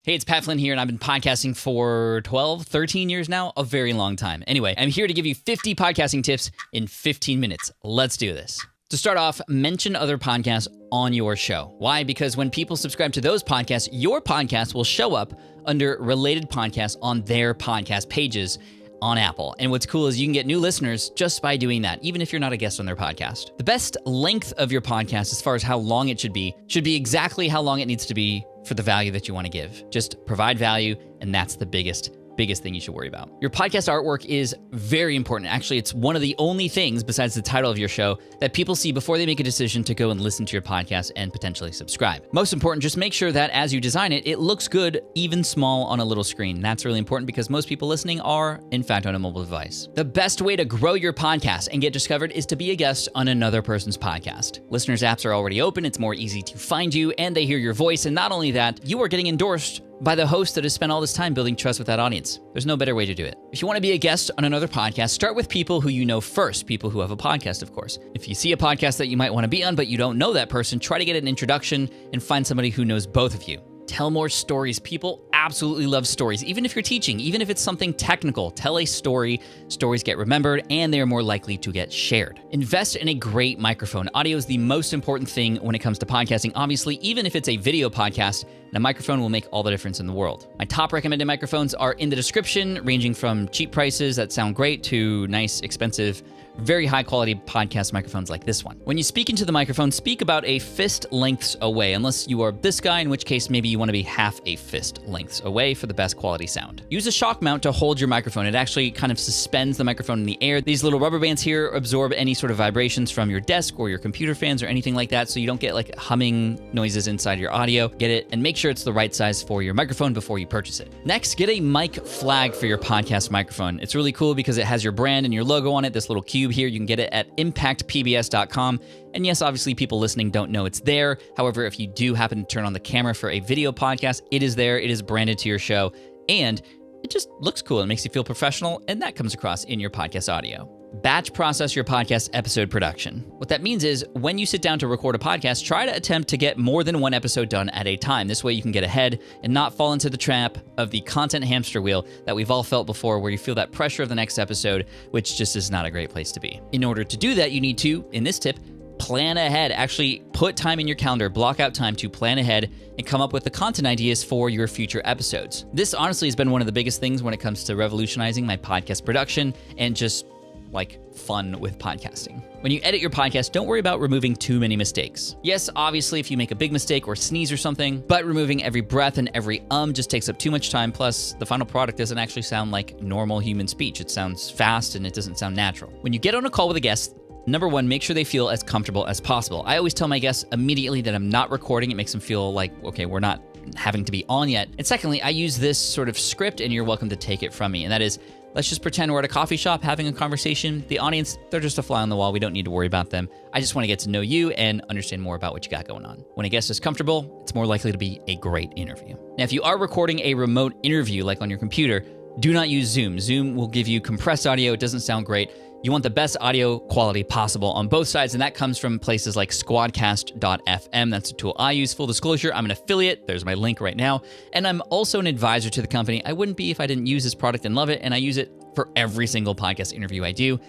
Hey, it's Pat Flynn here, and I've been podcasting for 12, 13 years now, a very long time. Anyway, I'm here to give you 50 podcasting tips in 15 minutes. Let's do this. To start off, mention other podcasts on your show. Why? Because when people subscribe to those podcasts, your podcast will show up under related podcasts on their podcast pages on Apple. And what's cool is you can get new listeners just by doing that, even if you're not a guest on their podcast. The best length of your podcast, as far as how long it should be exactly how long it needs to be for the value that you want to give. Just provide value, and that's the biggest thing you should worry about. Your podcast artwork is very important. Actually, it's one of the only things besides the title of your show that people see before they make a decision to go and listen to your podcast and potentially subscribe. Most important, just make sure that as you design it, it looks good, even small on a little screen. That's really important because most people listening are, in fact, on a mobile device. The best way to grow your podcast and get discovered is to be a guest on another person's podcast. Listeners' apps are already open, it's more easy to find you, and they hear your voice. And not only that, you are getting endorsed by the host that has spent all this time building trust with that audience. There's no better way to do it. If you want to be a guest on another podcast, start with people who you know first, people who have a podcast, of course. If you see a podcast that you might want to be on, but you don't know that person, try to get an introduction and find somebody who knows both of you. Tell more stories. People absolutely love stories. Even if you're teaching, even if it's something technical, tell a story. Stories get remembered and they are more likely to get shared. Invest in a great microphone. Audio is the most important thing when it comes to podcasting. Obviously, even if it's a video podcast, a microphone will make all the difference in the world. My top recommended microphones are in the description, ranging from cheap prices that sound great to nice, expensive, very high quality podcast microphones like this one. When you speak into the microphone, speak about a fist lengths away, unless you are this guy, in which case maybe you want to be half a fist lengths away for the best quality sound. Use a shock mount to hold your microphone. It actually kind of suspends the microphone in the air. These little rubber bands here absorb any sort of vibrations from your desk or your computer fans or anything like that, so you don't get like humming noises inside your audio. Get it and make sure it's the right size for your microphone before you purchase it. Next, get a mic flag for your podcast microphone. It's really cool because it has your brand and your logo on it, this little cube here. You can get it at impactpbs.com. And yes, obviously people listening don't know it's there. However, if you do happen to turn on the camera for a video podcast, it is there. It is branded to your show. And it just looks cool. It makes you feel professional. And that comes across in your podcast audio. Batch process your podcast episode production. What that means is when you sit down to record a podcast, try to attempt to get more than one episode done at a time. This way you can get ahead and not fall into the trap of the content hamster wheel that we've all felt before, where you feel that pressure of the next episode, which just is not a great place to be. In order to do that, you need to, in this tip, plan ahead. Actually put time in your calendar, block out time to plan ahead and come up with the content ideas for your future episodes. This honestly has been one of the biggest things when it comes to revolutionizing my podcast production and just like fun with podcasting. When you edit your podcast, don't worry about removing too many mistakes. Yes, obviously, if you make a big mistake or sneeze or something, but removing every breath and every just takes up too much time. Plus, the final product doesn't actually sound like normal human speech. It sounds fast and it doesn't sound natural. When you get on a call with a guest, number one, make sure they feel as comfortable as possible. I always tell my guests immediately that I'm not recording. It makes them feel like, okay, we're not having to be on yet. And secondly, I use this sort of script and you're welcome to take it from me. And that is, let's just pretend we're at a coffee shop having a conversation. The audience, they're just a fly on the wall. We don't need to worry about them. I just want to get to know you and understand more about what you got going on. When a guest is comfortable, it's more likely to be a great interview. Now, if you are recording a remote interview, like on your computer, do not use Zoom. Zoom will give you compressed audio. It doesn't sound great. You want the best audio quality possible on both sides, and that comes from places like squadcast.fm. That's a tool I use. Full disclosure, I'm an affiliate. There's my link right now. And I'm also an advisor to the company. I wouldn't be if I didn't use this product and love it, and I use it for every single podcast interview I do,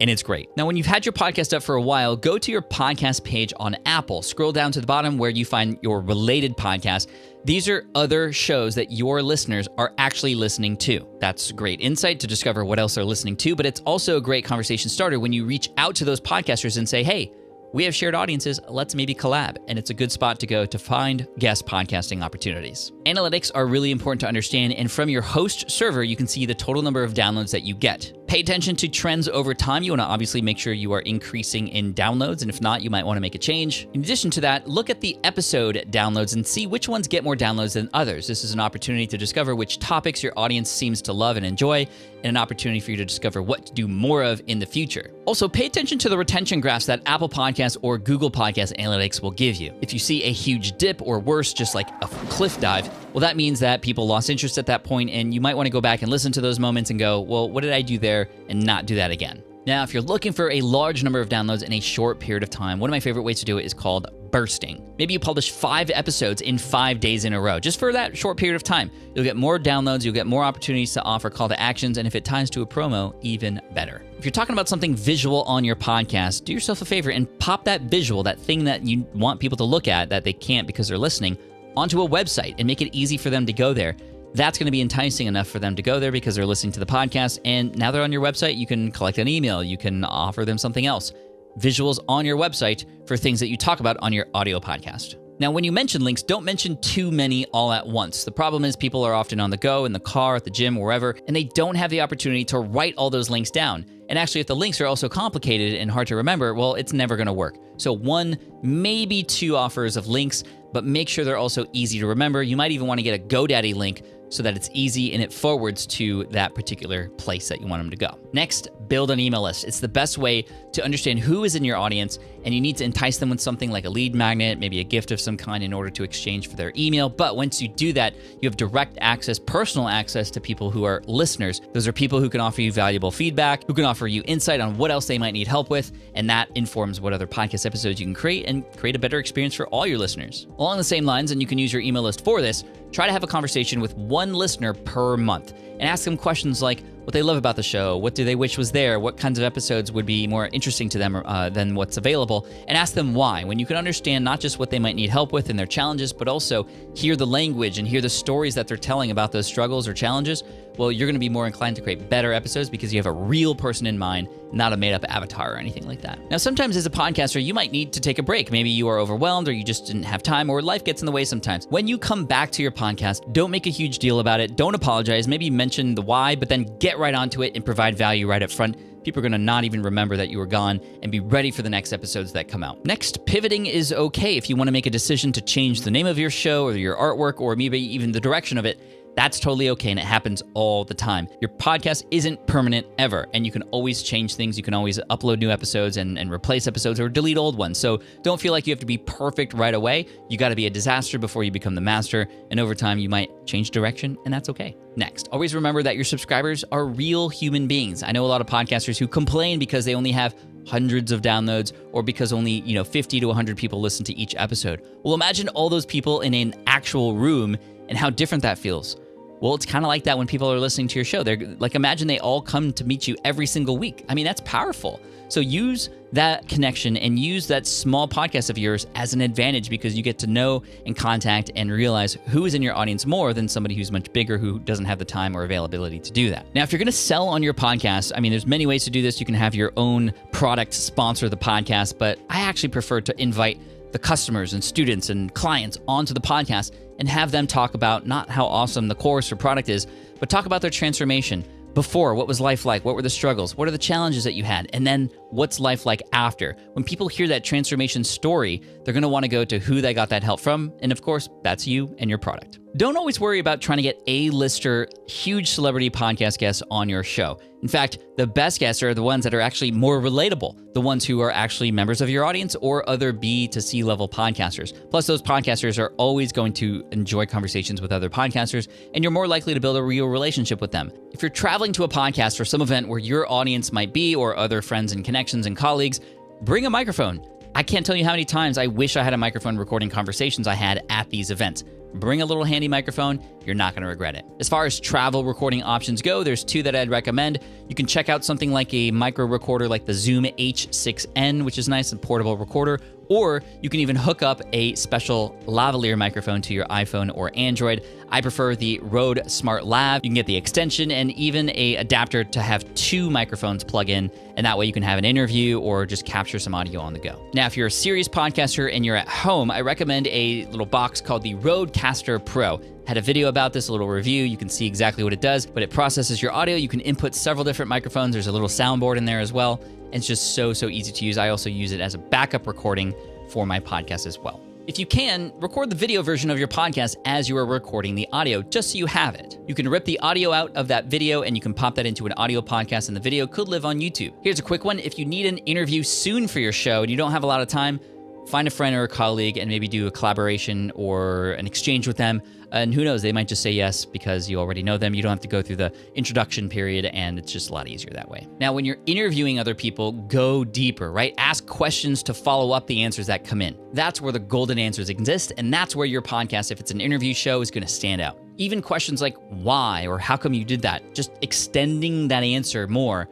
and it's great. Now, when you've had your podcast up for a while, go to your podcast page on Apple. Scroll down to the bottom where you find your related podcast. These are other shows that your listeners are actually listening to. That's great insight to discover what else they're listening to, but it's also a great conversation starter when you reach out to those podcasters and say, hey, we have shared audiences, let's maybe collab. And it's a good spot to go to find guest podcasting opportunities. Analytics are really important to understand, and from your host server, you can see the total number of downloads that you get. Pay attention to trends over time. You want to obviously make sure you are increasing in downloads, and if not, you might want to make a change. In addition to that, look at the episode downloads and see which ones get more downloads than others. This is an opportunity to discover which topics your audience seems to love and enjoy, and an opportunity for you to discover what to do more of in the future. Also, pay attention to the retention graphs that Apple Podcasts or Google Podcast Analytics will give you. If you see a huge dip or worse, just like a cliff dive, well, that means that people lost interest at that point, and you might want to go back and listen to those moments and go, well, what did I do there, and not do that again. Now, if you're looking for a large number of downloads in a short period of time, one of my favorite ways to do it is called bursting. Maybe you publish 5 episodes in 5 days in a row, just for that short period of time. You'll get more downloads, you'll get more opportunities to offer call to actions, and if it ties to a promo, even better. If you're talking about something visual on your podcast, do yourself a favor and pop that visual, that thing that you want people to look at that they can't because they're listening, onto a website and make it easy for them to go there. That's going to be enticing enough for them to go there because they're listening to the podcast, and now they're on your website. You can collect an email, you can offer them something else. Visuals on your website for things that you talk about on your audio podcast. Now, when you mention links, don't mention too many all at once. The problem is people are often on the go, in the car, at the gym, wherever, and they don't have the opportunity to write all those links down. And actually, if the links are also complicated and hard to remember, well, it's never going to work. So 1, maybe 2 offers of links, but make sure they're also easy to remember. You might even want to get a GoDaddy link so that it's easy and it forwards to that particular place that you want them to go. Next, build an email list. It's the best way to understand who is in your audience, and you need to entice them with something like a lead magnet, maybe a gift of some kind in order to exchange for their email. But once you do that, you have direct access, personal access to people who are listeners. Those are people who can offer you valuable feedback, who can offer you insight on what else they might need help with, and that informs what other podcast episodes you can create and create a better experience for all your listeners. Along the same lines, and you can use your email list for this, try to have a conversation with one listener per month and ask them questions like what they love about the show, what do they wish was there, what kinds of episodes would be more interesting to them than what's available, and ask them why. When you can understand not just what they might need help with and their challenges, but also hear the language and hear the stories that they're telling about those struggles or challenges, well, you're going to be more inclined to create better episodes because you have a real person in mind, not a made-up avatar or anything like that. Now, sometimes as a podcaster, you might need to take a break. Maybe you are overwhelmed or you just didn't have time or life gets in the way sometimes. When you come back to your podcast, don't make a huge deal about it. Don't apologize. Maybe mention the why, but then get right onto it and provide value right up front. People are going to not even remember that you were gone and be ready for the next episodes that come out. Next, pivoting is okay. If you want to make a decision to change the name of your show or your artwork or maybe even the direction of it, that's totally okay, and it happens all the time. Your podcast isn't permanent ever, and you can always change things. You can always upload new episodes and replace episodes or delete old ones. So don't feel like you have to be perfect right away. You got to be a disaster before you become the master, and over time you might change direction, and that's okay. Next, always remember that your subscribers are real human beings. I know a lot of podcasters who complain because they only have hundreds of downloads or because only 50 to 100 people listen to each episode. Well, imagine all those people in an actual room and how different that feels. Well, it's kind of like that when people are listening to your show. They're like, imagine they all come to meet you every single week. I mean, that's powerful. So use that connection and use that small podcast of yours as an advantage because you get to know and contact and realize who is in your audience more than somebody who's much bigger who doesn't have the time or availability to do that. Now, if you're going to sell on your podcast, I mean, there's many ways to do this. You can have your own product sponsor the podcast, but I actually prefer to invite the customers and students and clients onto the podcast and have them talk about not how awesome the course or product is, but talk about their transformation. Before, what was life like? What were the struggles? What are the challenges that you had? And then what's life like after? When people hear that transformation story, they're going to want to go to who they got that help from. And of course, that's you and your product. Don't always worry about trying to get A-lister, huge celebrity podcast guests on your show. In fact, the best guests are the ones that are actually more relatable, the ones who are actually members of your audience or other B to C level podcasters. Plus, those podcasters are always going to enjoy conversations with other podcasters, and you're more likely to build a real relationship with them. If you're traveling to a podcast or some event where your audience might be or other friends and connections and colleagues, bring a microphone. I can't tell you how many times I wish I had a microphone recording conversations I had at these events. Bring a little handy microphone. You're not going to regret it. As far as travel recording options go, there's 2 that I'd recommend. You can check out something like a micro recorder like the Zoom H6N, which is nice, and portable recorder, or you can even hook up a special lavalier microphone to your iPhone or Android. I prefer the Rode Smart Lav. You can get the extension and even a adapter to have 2 microphones plug in, and that way you can have an interview or just capture some audio on the go. Now, if you're a serious podcaster and you're at home, I recommend a little box called the Rodecaster Pro. Had a video about this, a little review. You can see exactly what it does, but it processes your audio. You can input several different microphones. There's a little soundboard in there as well. And it's just so easy to use. I also use it as a backup recording for my podcast as well. If you can, record the video version of your podcast as you are recording the audio, just so you have it. You can rip the audio out of that video and you can pop that into an audio podcast, and the video could live on YouTube. Here's a quick one. If you need an interview soon for your show and you don't have a lot of time, find a friend or a colleague and maybe do a collaboration or an exchange with them. And who knows, they might just say yes because you already know them. You don't have to go through the introduction period, and it's just a lot easier that way. Now, when you're interviewing other people, go deeper, right? Ask questions to follow up the answers that come in. That's where the golden answers exist, and that's where your podcast, if it's an interview show, is going to stand out. Even questions like why or how come you did that, just extending that answer more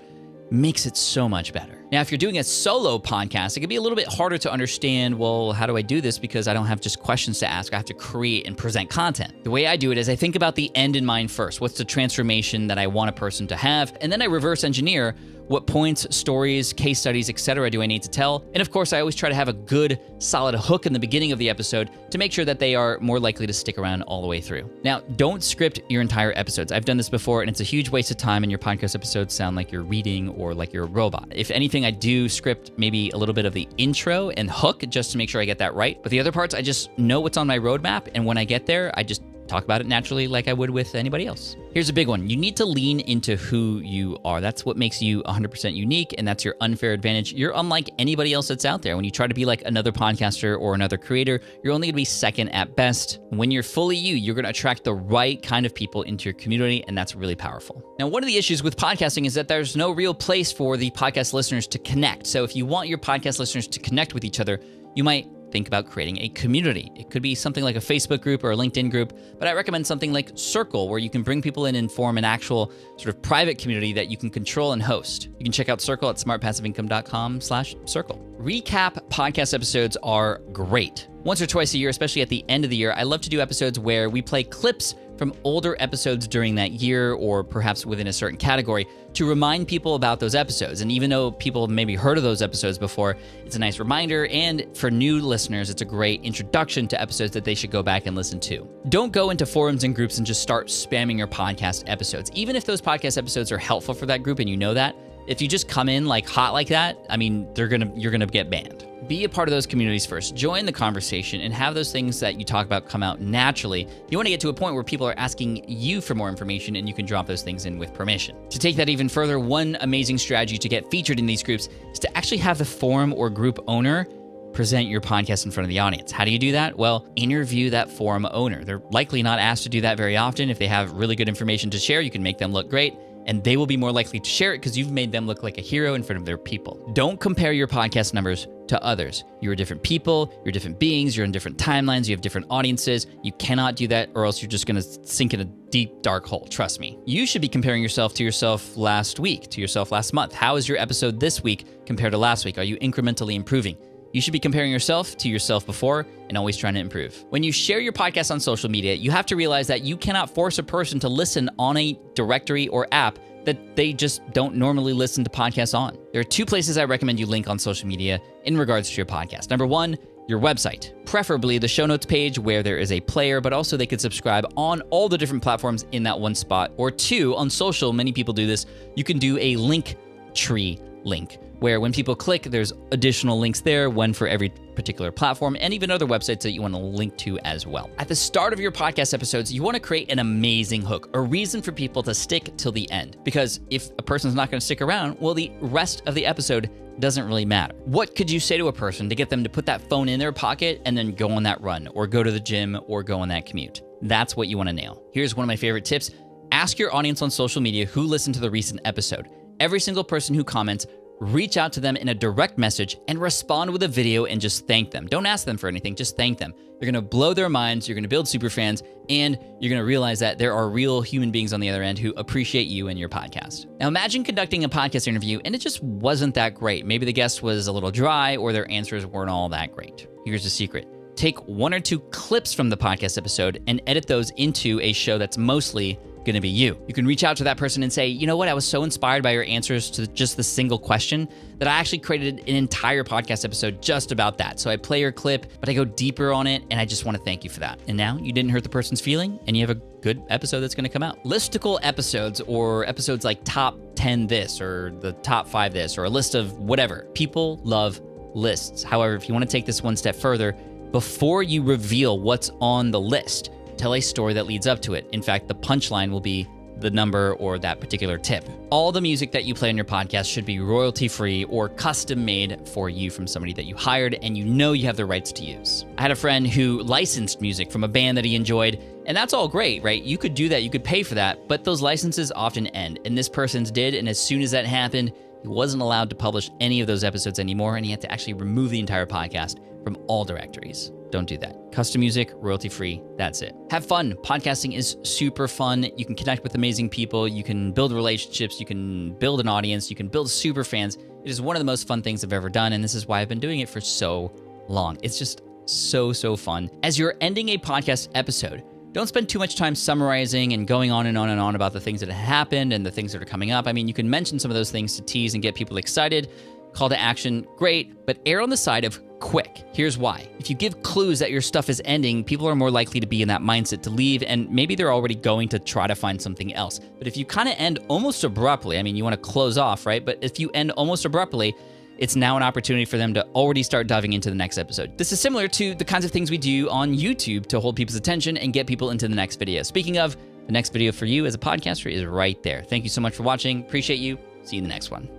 makes it so much better. Now, if you're doing a solo podcast, it can be a little bit harder to understand, well, how do I do this? Because I don't have just questions to ask. I have to create and present content. The way I do it is I think about the end in mind first. What's the transformation that I want a person to have? And then I reverse engineer what points, stories, case studies, etc. do I need to tell? And of course, I always try to have a good, solid hook in the beginning of the episode to make sure that they are more likely to stick around all the way through. Now, don't script your entire episodes. I've done this before, and it's a huge waste of time, and your podcast episodes sound like you're reading or like you're a robot. If anything, I do script maybe a little bit of the intro and hook just to make sure I get that right. But the other parts, I just know what's on my roadmap, and when I get there, I just talk about it naturally like I would with anybody else. Here's a big one. You need to lean into who you are. That's what makes you 100% unique, and that's your unfair advantage. You're unlike anybody else that's out there. When you try to be like another podcaster or another creator, you're only gonna be second at best. When you're fully you, you're gonna attract the right kind of people into your community, and that's really powerful. Now, one of the issues with podcasting is that there's no real place for the podcast listeners to connect. So if you want your podcast listeners to connect with each other, you might think about creating a community. It could be something like a Facebook group or a LinkedIn group, but I recommend something like Circle, where you can bring people in and form an actual sort of private community that you can control and host. You can check out Circle at smartpassiveincome.com/circle. Recap podcast episodes are great. Once or twice a year, especially at the end of the year, I love to do episodes where we play clips from older episodes during that year or perhaps within a certain category to remind people about those episodes. And even though people have maybe heard of those episodes before, it's a nice reminder. And for new listeners, it's a great introduction to episodes that they should go back and listen to. Don't go into forums and groups and just start spamming your podcast episodes. Even if those podcast episodes are helpful for that group and you know that, if you just come in like hot like that, I mean, you're gonna get banned. Be a part of those communities first. Join the conversation and have those things that you talk about come out naturally. You want to get to a point where people are asking you for more information, and you can drop those things in with permission. To take that even further, one amazing strategy to get featured in these groups is to actually have the forum or group owner present your podcast in front of the audience. How do you do that? Well, interview that forum owner. They're likely not asked to do that very often. If they have really good information to share, you can make them look great, and they will be more likely to share it because you've made them look like a hero in front of their people. Don't compare your podcast numbers to others. You're different people, you're different beings, you're in different timelines, you have different audiences. You cannot do that, or else you're just gonna sink in a deep, dark hole, trust me. You should be comparing yourself to yourself last week, to yourself last month. How is your episode this week compared to last week? Are you incrementally improving? You should be comparing yourself to yourself before and always trying to improve. When you share your podcast on social media, you have to realize that you cannot force a person to listen on a directory or app that they just don't normally listen to podcasts on. There are two places I recommend you link on social media in regards to your podcast. Number one, your website, preferably the show notes page where there is a player, but also they could subscribe on all the different platforms in that one spot. Or two, on social, many people do this, you can do a link tree link, where when people click, there's additional links there, one for every particular platform, and even other websites that you want to link to as well. At the start of your podcast episodes, you want to create an amazing hook, a reason for people to stick till the end. Because if a person's not going to stick around, well, the rest of the episode doesn't really matter. What could you say to a person to get them to put that phone in their pocket and then go on that run, or go to the gym, or go on that commute? That's what you want to nail. Here's one of my favorite tips. Ask your audience on social media who listened to the recent episode. Every single person who comments, reach out to them in a direct message and respond with a video and just thank them. Don't ask them for anything, just thank them. You're gonna blow their minds, you're gonna build super fans, and you're gonna realize that there are real human beings on the other end who appreciate you and your podcast. Now imagine conducting a podcast interview and it just wasn't that great. Maybe the guest was a little dry or their answers weren't all that great. Here's the secret. Take one or two clips from the podcast episode and edit those into a show that's mostly going to be you. You can reach out to that person and say, you know what, I was so inspired by your answers to just the single question that I actually created an entire podcast episode just about that. So I play your clip, but I go deeper on it, and I just want to thank you for that. And now you didn't hurt the person's feeling, and you have a good episode that's going to come out. Listicle episodes, or episodes like top 10 this, or the top 5 this, or a list of whatever. People love lists. However, if you want to take this one step further, before you reveal what's on the list, tell a story that leads up to it. In fact, the punchline will be the number or that particular tip. All the music that you play on your podcast should be royalty-free or custom-made for you from somebody that you hired and you know you have the rights to use. I had a friend who licensed music from a band that he enjoyed, and that's all great, right? You could do that, you could pay for that, but those licenses often end, and this person's did, and as soon as that happened, he wasn't allowed to publish any of those episodes anymore, and he had to actually remove the entire podcast from all directories. Don't do that. Custom music, royalty-free, that's it. Have fun. Podcasting is super fun. You can connect with amazing people. You can build relationships. You can build an audience. You can build super fans. It is one of the most fun things I've ever done, and this is why I've been doing it for so long. It's just so fun. As you're ending a podcast episode, don't spend too much time summarizing and going on and on and on about the things that have happened and the things that are coming up. I mean, you can mention some of those things to tease and get people excited. Call to action, great, but err on the side of quick. Here's why. If you give clues that your stuff is ending, people are more likely to be in that mindset to leave, and maybe they're already going to try to find something else. But if you kind of end almost abruptly, I mean, you want to close off, right? But if you end almost abruptly, it's now an opportunity for them to already start diving into the next episode. This is similar to the kinds of things we do on YouTube to hold people's attention and get people into the next video. Speaking of, the next video for you as a podcaster is right there. Thank you so much for watching. Appreciate you. See you in the next one.